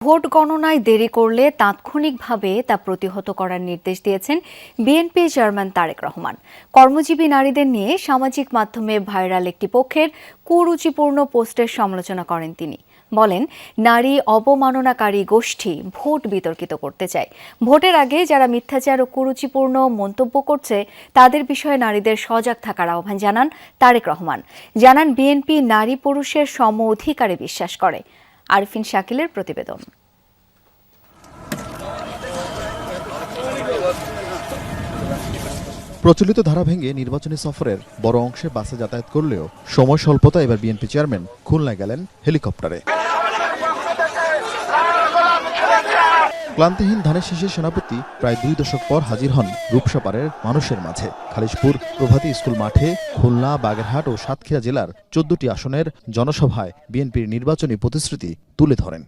Vote গণনায় দেরি করলে তাৎক্ষণিকভাবে তা প্রতিহত করার নির্দেশ দিয়েছেন বিএনপি চেয়ারম্যান তারেক রহমান। কর্মজীবী নারীদের নিয়ে সামাজিক মাধ্যমে ভাইরাল একটি পক্ষের কুরুচিপূর্ণ পোস্টের সমালোচনা করেন তিনি। বলেন, নারী অবমাননাকারী গোষ্ঠী ভোট বিতর্কিত করতে চায়। ভোটের আগে যারা মিথ্যাচার ও কুরুচিপূর্ণ মন্তব্য করছে তাদের বিষয়ে নারীদের সজাগ থাকার আহ্বান জানান তারেক রহমান। জানান, বিএনপি নারী পুরুষের সম অধিকারে বিশ্বাস করে। আরফিন শাকিলের প্রতিবেদন। প্রচলিত ধারা ভেঙে নির্বাচনী সফরের বড় অংশে বাসে যাতায়াত করলেও সময় স্বল্পতা এবার বিএনপি চেয়ারম্যান খুলনায় গেলেন হেলিকপ্টারে। ক্লান্তিহীন ধানের শীষের সেনাপতি প্রায় 2 দশক পর হাজির হন রূপসাপাড়ের মানুষের মাঝে। খালিশপুর প্রভাতী স্কুল মাঠে খুলনা, বাগেরহাট ও সাতক্ষীরা জেলার 14টি আসনের জনসভায় বিএনপির নির্বাচনী প্রতিশ্রুতি তুলে ধরেন।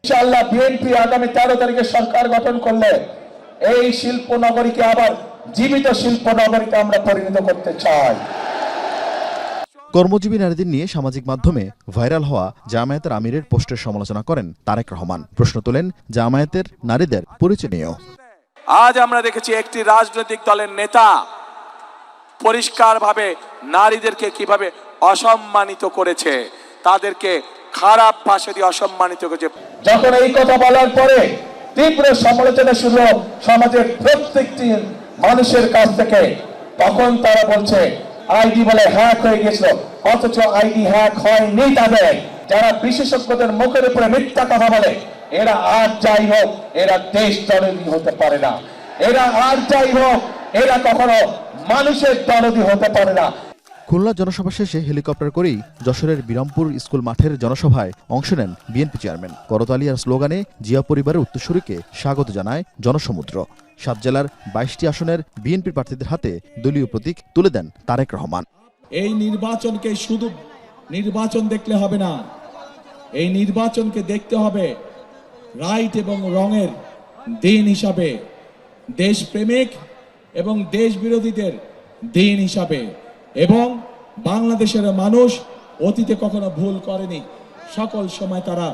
ইনশাআল্লাহ বিএনপি আগামী 13 তারিখে সরকার গঠন করলে এই শিল্প নগরীকে আবার জীবিত শিল্প নগরীতে আমরা পরিণত করতে চাই। কর্মজীবী নারীদের নিয়ে সামাজিক মাধ্যমে ভাইরাল হওয়া জামায়াতের আমিরের পোস্টের সমালোচনা করেন তারেক রহমান। প্রশ্ন তোলেন, জামায়াতের নারীদের পরিচয় নিয়েও। আজ আমরা দেখেছি একটি রাজনৈতিক দলের নেতা পরিষ্কারভাবে নারীদেরকে কিভাবে অসম্মানিত করেছে, তাদেরকে খারাপ ভাষা দিয়ে অসম্মানিত করেছে। যখন এই কথা বলার পরে তীব্র সমালোচনা শুরু সমাজের প্রত্যেকটি মানুষের কাছ থেকে, তখন তারা বলছে আইডি বলে হ্যাক হয়ে গেছিল, অথচ আইডি হ্যাক হয়নি। তাদের যারা বিশেষজ্ঞদের মুখের উপরে মিথ্যা কথা বলে, এরা আর যাই হোক এরা দেশ দরদি হতে পারে না। এরা আর যাই হোক এরা কখনো মানুষের দরদি হতে পারে না। খুলনা জনসভা শেষে হেলিকপ্টার করেই যশোরের বিরামপুর স্কুল মাঠের জনসভায় অংশ নেন বিএনপি চেয়ারম্যান। করতালিয়ার স্লোগানে জিয়া পরিবারের উত্তরসূরিকে স্বাগত জানায় জনসমুদ্র। 7 জেলার 22টি আসনের বিএনপির প্রার্থীদের হাতে দলীয় প্রতীক তুলে দেন তারেক রহমান। এই নির্বাচনকে শুধু নির্বাচন দেখলে হবে না, এই নির্বাচনকে দেখতে হবে রাইট এবং রঙের দিন হিসাবে, দেশপ্রেমিক এবং দেশ বিরোধীদের দিন হিসাবে। এবং বাংলাদেশের মানুষ অতীতে কখনো ভুল করেনি, সকল সময় তারা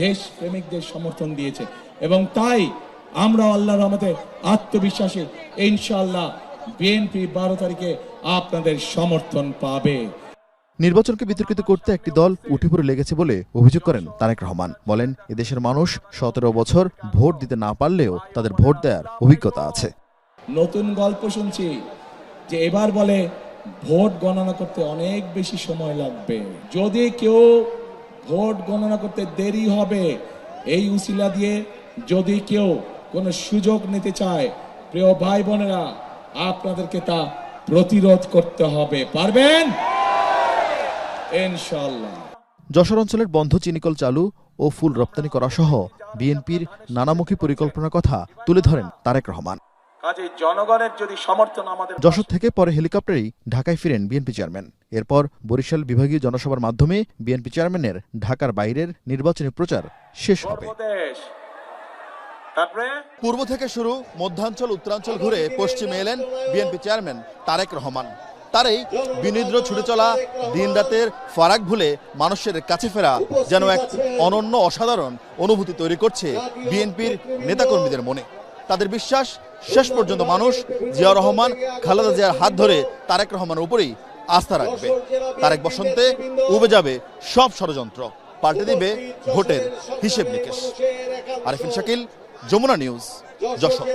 দেশ প্রেমিকদের সমর্থন দিয়েছে এবং তাই আমরা আল্লাহর রহমতে আত্মবিশ্বাসী, ইনশাআল্লাহ বিএনপি 12 তারিখে আপনাদের সমর্থন পাবে। নির্বাচনকে বিতর্কিত করতে একটি দল উঠে পড়ে লেগেছে বলে অভিযোগ করেন তারেক রহমান। বলেন, এদেশের মানুষ 17 বছর ভোট দিতে না পারলেও তাদের ভোট দেওয়ার অভিজ্ঞতা আছে। নতুন গল্প শুনছি যে এবার বলে ভোট গণনা করতে অনেক বেশি সময় লাগবে। যদি কেউ ভোট গণনা করতে দেরি হবে, এই উসিলা দিয়ে যদি কেউ কোনো সুযোগ নিতে চায়, প্রিয় ভাই বোনেরা, আপনাদেরকে তা প্রতিরোধ করতে হবে। পারবেন ইনশাআল্লাহ। যশোর অঞ্চলের বন্ধ চিনিকল চালু ও ফুল রপ্তানি করা সহ বিএনপির নানামুখী পরিকল্পনার কথা তুলে ধরেন তারেক রহমান। জনগণের যদি সমর্থন আমাদের যশোর থেকে পরে হেলিকপ্টারেই ঢাকায় ফিরেন বিএনপি চেয়ারম্যান। এরপর বরিশাল বিভাগীয় জনসভার মাধ্যমে বিএনপি চেয়ারম্যানের ঢাকার বাইরের নির্বাচনী প্রচার শেষ হবে। পূর্ব থেকে শুরু, মধ্যাঞ্চল উত্তরাঞ্চল ঘুরে পশ্চিমে এলেন বিএনপি চেয়ারম্যান তারেক রহমান। তার এই বিনিদ্র ছুটে চলা দিন রাতের ফারাক ভুলে মানুষের কাছে ফেরা যেন এক অনন্য অসাধারণ অনুভূতি তৈরি করছে বিএনপির নেতাকর্মীদের মনে। তাদের বিশ্বাস, শেষ পর্যন্ত মানুষ জিয়া রহমান, খালেদা জিয়ার হাত ধরে তারেক রহমানের উপরেই আস্থা রাখবে। তারেক বসন্তে উবে যাবে সব ষড়যন্ত্র, পাল্টে দিবে ভোটের হিসেব নিকেশ। আরফিন শাকিল, যমুনা নিউজ, যশোর।